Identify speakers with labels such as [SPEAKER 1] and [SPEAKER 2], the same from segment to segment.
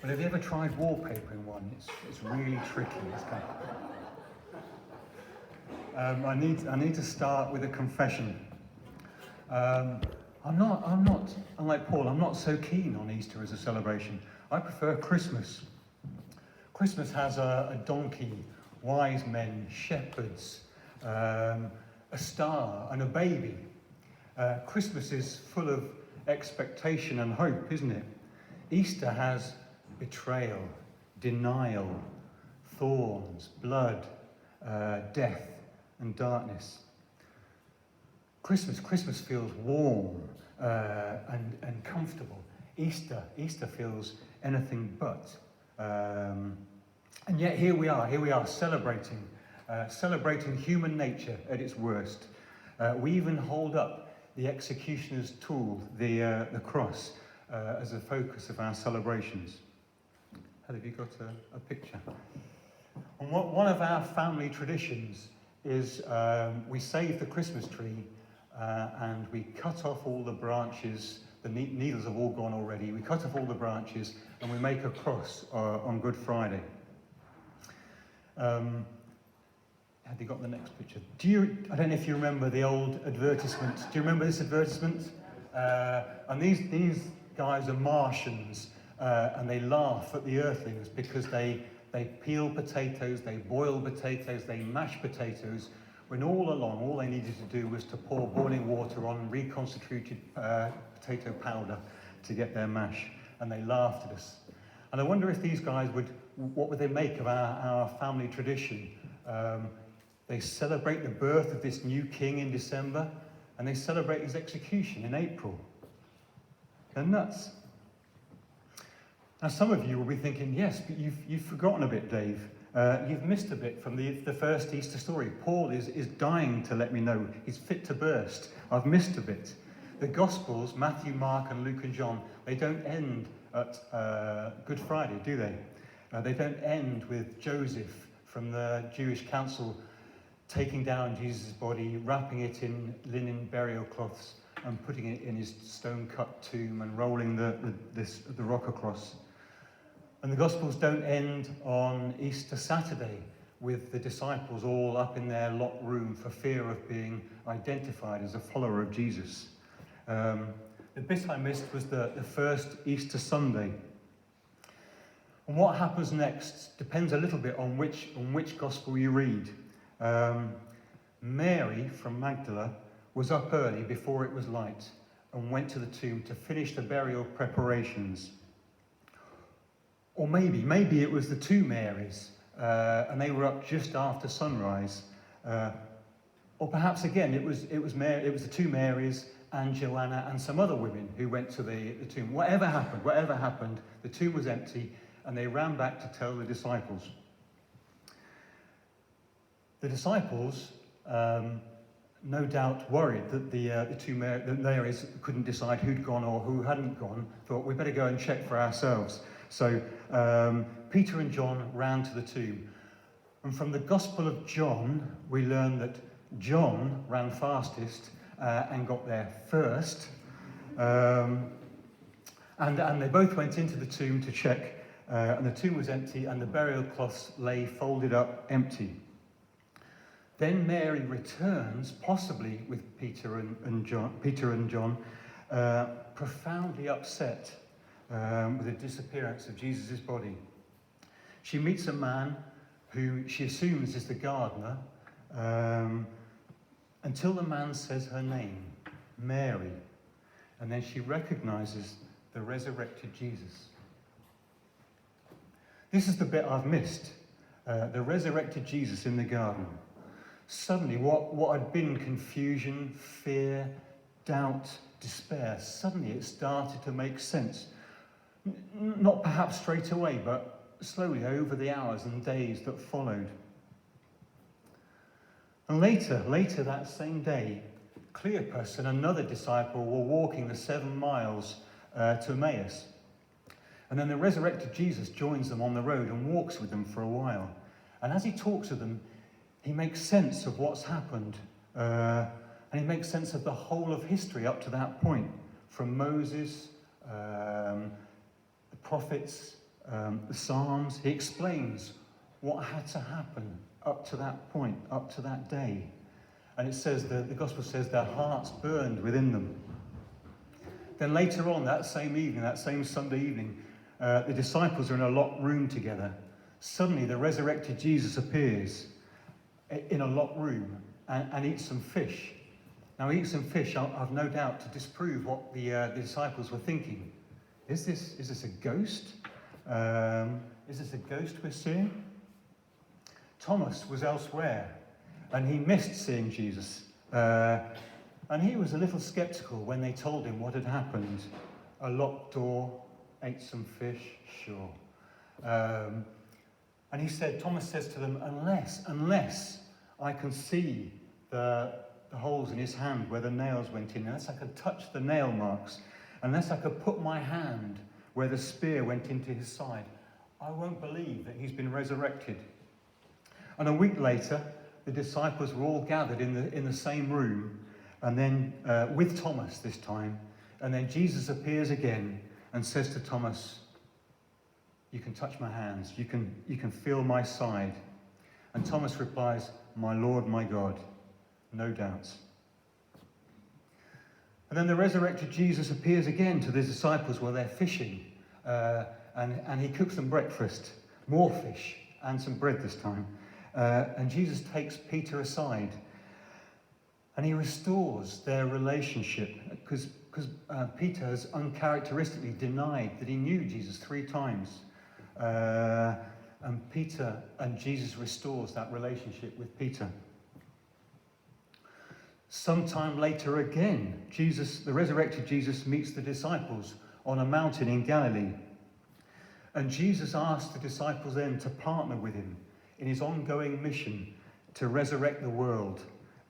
[SPEAKER 1] But have you ever tried wallpapering one? It's really tricky. I need to start with a confession. Unlike Paul, I'm not so keen on Easter as a celebration. I prefer Christmas. Christmas has a donkey, wise men, shepherds, a star, and a baby. Christmas is full of expectation and hope, isn't it? Easter has betrayal, denial, thorns, blood, death, and darkness. Christmas feels warm and comfortable. Easter feels anything but. And yet here we are celebrating human nature at its worst. We even hold up the executioner's tool, the cross, as a focus of our celebrations. Have you got a picture? And one of our family traditions is we save the Christmas tree and we cut off all the branches. The needles have all gone already. We cut off all the branches and we make a cross on Good Friday. Have you got the next picture? I don't know if you remember the old advertisement. Do you remember this advertisement? And these guys are Martians, and they laugh at the Earthlings because they peel potatoes, they boil potatoes, they mash potatoes, when all along all they needed to do was to pour boiling water on reconstituted potato powder to get their mash, and they laughed at us. And I wonder if these guys what would they make of our family tradition? They celebrate the birth of this new king in December, and they celebrate his execution in April. They're nuts. Now, some of you will be thinking, yes, but you've forgotten a bit, Dave. You've missed a bit from the first Easter story. Paul is dying to let me know. He's fit to burst. I've missed a bit. The Gospels, Matthew, Mark, and Luke and John, they don't end at Good Friday, do they? They don't end with Joseph from the Jewish council taking down Jesus' body, wrapping it in linen burial cloths, and putting it in his stone-cut tomb and rolling the rock across. And the Gospels don't end on Easter Saturday with the disciples all up in their locked room for fear of being identified as a follower of Jesus. The bit I missed was the first Easter Sunday. And what happens next depends a little bit on which Gospel you read. Mary from Magdala was up early before it was light and went to the tomb to finish the burial preparations. Or maybe it was the two Marys, and they were up just after sunrise. Or perhaps again it was the two Marys and Joanna and some other women who went to the tomb. Whatever happened, the tomb was empty, and they ran back to tell the disciples. The disciples, no doubt worried that the two Marys couldn't decide who'd gone or who hadn't gone, thought we better go and check for ourselves. So Peter and John ran to the tomb. And from the Gospel of John, we learn that John ran fastest and got there first. And they both went into the tomb to check, and the tomb was empty and the burial cloths lay folded up empty. Then Mary returns, possibly with Peter and John, profoundly upset with the disappearance of Jesus' body. She meets a man who she assumes is the gardener, until the man says her name, Mary, and then she recognizes the resurrected Jesus. This is the bit I've missed, the resurrected Jesus in the garden. Suddenly, what had been confusion, fear, doubt, despair, suddenly it started to make sense. Not perhaps straight away, but slowly over the hours and days that followed. And later that same day, Cleopas and another disciple were walking the 7 miles to Emmaus. And then the resurrected Jesus joins them on the road and walks with them for a while. And as he talks with them, he makes sense of what's happened, and he makes sense of the whole of history up to that point, from Moses, the prophets, the Psalms. He explains what had to happen up to that point, up to that day. And it says, the Gospel says, their hearts burned within them. Then later on, that same evening, that same Sunday evening, the disciples are in a locked room together. Suddenly, the resurrected Jesus appears in a locked room and eats some fish. Now, eat some fish, I've no doubt, to disprove what the disciples were thinking. Is this a ghost? Is this a ghost we're seeing? Thomas was elsewhere, and he missed seeing Jesus. And he was a little skeptical when they told him what had happened. A locked door, ate some fish, sure. And he said, Thomas says to them, unless I can see the holes in his hand where the nails went in, unless I could touch the nail marks, unless I could put my hand where the spear went into his side, I won't believe that he's been resurrected. And a week later, the disciples were all gathered in the same room, and then with Thomas this time, and then Jesus appears again and says to Thomas, you can touch my hands, you can feel my side. And Thomas replies, my Lord, my God, no doubts. And then the resurrected Jesus appears again to the disciples while they're fishing, and he cooks them breakfast, more fish and some bread this time. And Jesus takes Peter aside and he restores their relationship, because Peter has uncharacteristically denied that he knew Jesus 3 times. And Peter and Jesus restores that relationship with Peter. Sometime later again, the resurrected Jesus meets the disciples on a mountain in Galilee. And Jesus asks the disciples then to partner with him in his ongoing mission to resurrect the world,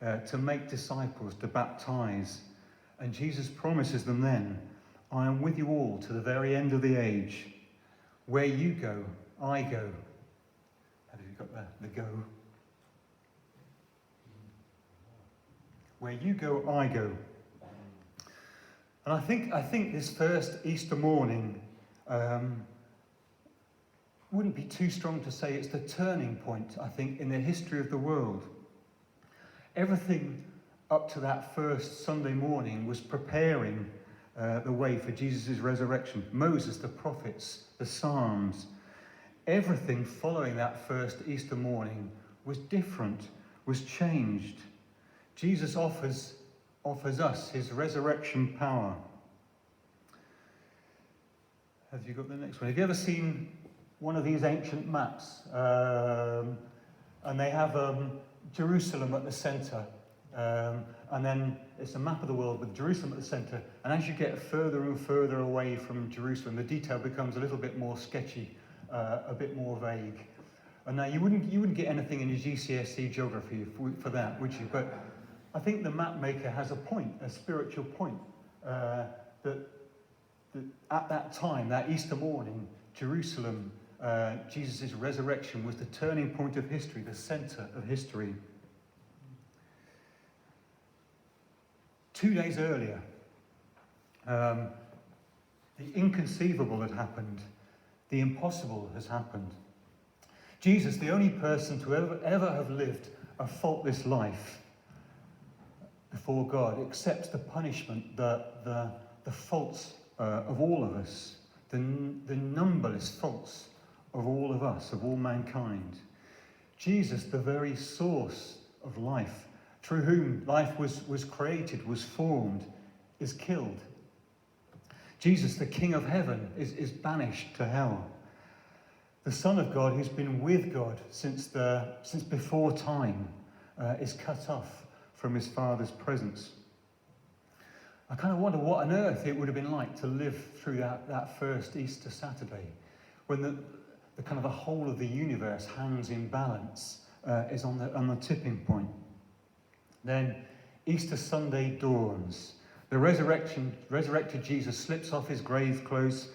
[SPEAKER 1] to make disciples, to baptize. And Jesus promises them then, I am with you all to the very end of the age. Where you go, I go. Have you got the go? Where you go, I go. And I think this first Easter morning wouldn't be too strong to say it's the turning point, I think, in the history of the world. Everything up to that first Sunday morning was preparing the way for Jesus' resurrection. Moses, the prophets, the Psalms, everything following that first Easter morning was different, was changed. Jesus offers us his resurrection power. Have you got the next one? Have you ever seen one of these ancient maps? And they have Jerusalem at the centre. And then it's a map of the world with Jerusalem at the centre. And as you get further and further away from Jerusalem, the detail becomes a little bit more sketchy, a bit more vague. And now you wouldn't get anything in your GCSE geography for that, would you? But I think the map maker has a point, a spiritual point, that at that time, that Easter morning, Jerusalem, Jesus' resurrection was the turning point of history, the centre of history. 2 days earlier, the inconceivable had happened. The impossible has happened. Jesus, the only person to ever have lived a faultless life before God, accepts the punishment, the faults of all of us, the numberless faults of all of us, of all mankind. Jesus, the very source of life, through whom life was created, was formed, is killed. Jesus, the King of heaven, is banished to hell. The Son of God, who's been with God since before time, is cut off from his Father's presence. I kind of wonder what on earth it would have been like to live through that first Easter Saturday, when the kind of the whole of the universe hangs in balance, is on the tipping point. Then Easter Sunday dawns. The resurrected Jesus slips off his grave clothes,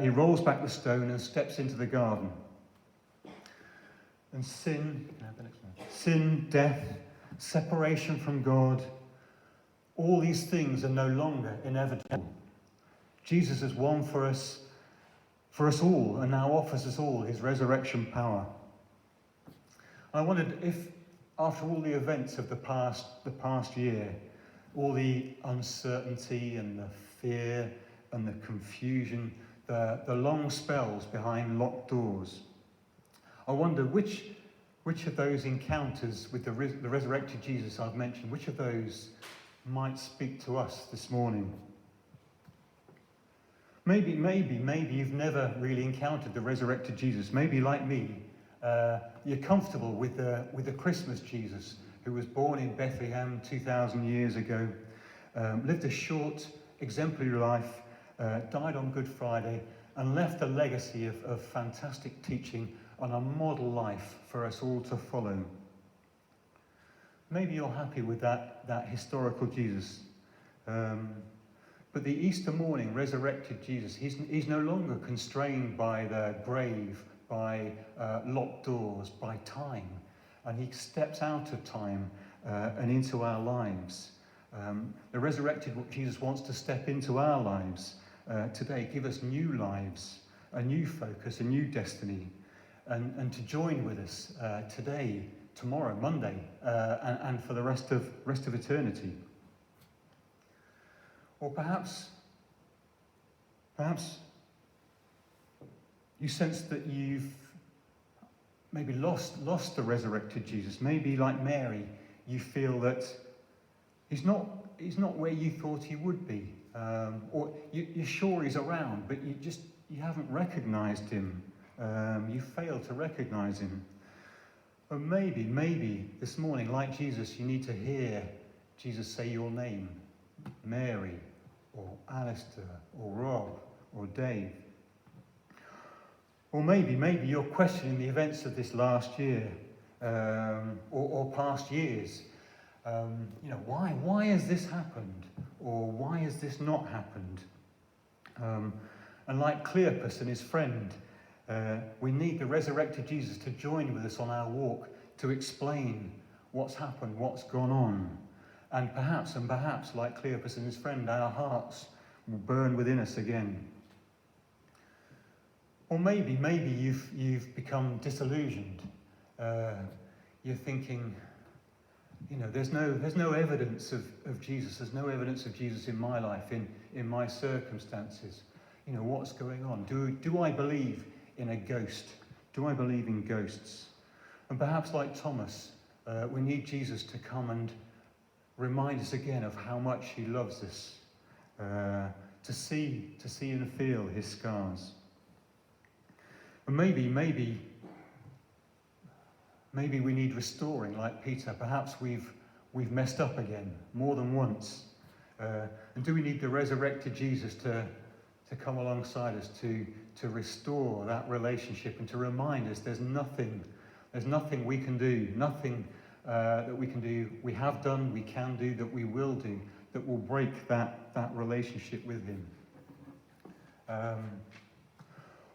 [SPEAKER 1] he rolls back the stone and steps into the garden. And sin, death, separation from God, all these things are no longer inevitable. Jesus has won for us for us all and now offers us all his resurrection power. I wondered if, after all the events of the past year, all the uncertainty and the fear and the confusion, the long spells behind locked doors, I wonder which of those encounters with the resurrected Jesus I've mentioned, which of those might speak to us this morning? Maybe you've never really encountered the resurrected Jesus. Maybe, like me, you're comfortable with the Christmas Jesus who was born in Bethlehem 2,000 years ago, lived a short, exemplary life, died on Good Friday, and left a legacy of fantastic teaching on a model life for us all to follow. Maybe you're happy with that historical Jesus. But the Easter morning resurrected Jesus, he's no longer constrained by the grave, by locked doors, by time. And he steps out of time and into our lives. The resurrected Jesus wants to step into our lives today, give us new lives, a new focus, a new destiny, and to join with us today, tomorrow, Monday, and for the rest of eternity. Or perhaps you sense that you've maybe lost the resurrected Jesus. Maybe, like Mary, you feel that he's not where you thought he would be, or you're sure he's around, but you haven't recognised him. You failed to recognise him. Or maybe this morning, like Jesus, you need to hear Jesus say your name, Mary, or Alistair, or Rob, or Dave. Or maybe you're questioning the events of this last year, or past years. Why has this happened? Or why has this not happened? And like Cleopas and his friend, we need the resurrected Jesus to join with us on our walk, to explain what's happened, what's gone on. And perhaps, like Cleopas and his friend, our hearts will burn within us again. Or maybe you've become disillusioned. You're thinking, there's no evidence of Jesus. There's no evidence of Jesus in my life, in my circumstances. What's going on? Do I believe in a ghost? Do I believe in ghosts? And perhaps, like Thomas, we need Jesus to come and remind us again of how much he loves us, to see and feel his scars. And maybe we need restoring, like Peter. Perhaps we've messed up again more than once. And do we need the resurrected Jesus to come alongside us to restore that relationship and to remind us there's nothing we can do, nothing that we can do, we have done, we can do, that we will do, that will break that relationship with him.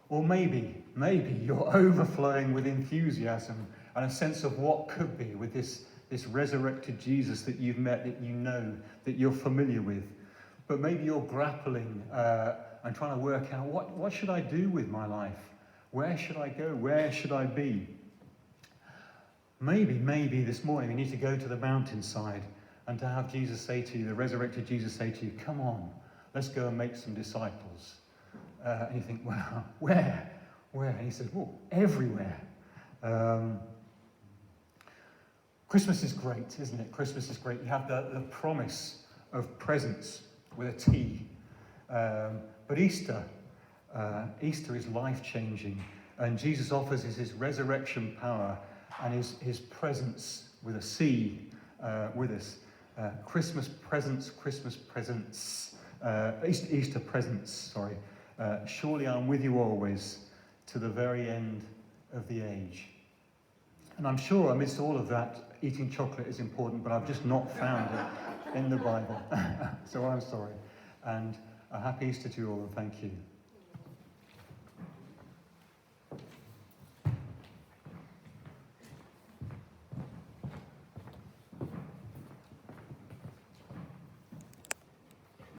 [SPEAKER 1] Or maybe you're overflowing with enthusiasm and a sense of what could be with this resurrected Jesus that you've met, that you know, that you're familiar with. But maybe you're grappling and trying to work out, what should I do with my life? Where should I go? Where should I be? Maybe this morning we need to go to the mountainside and to have Jesus say to you, the resurrected Jesus say to you, come on, let's go and make some disciples. And you think, well, where? And he says, well, everywhere. Christmas is great, isn't it? Christmas is great. You have the promise of presents with a T. But Easter is life-changing. And Jesus offers us his resurrection power and his presence with a C with us. Christmas presents, Easter presents, sorry. Surely I'm with you always to the very end of the age. And I'm sure amidst all of that, eating chocolate is important, but I've just not found it in the Bible. So I'm sorry. And a happy Easter to you all, and thank you.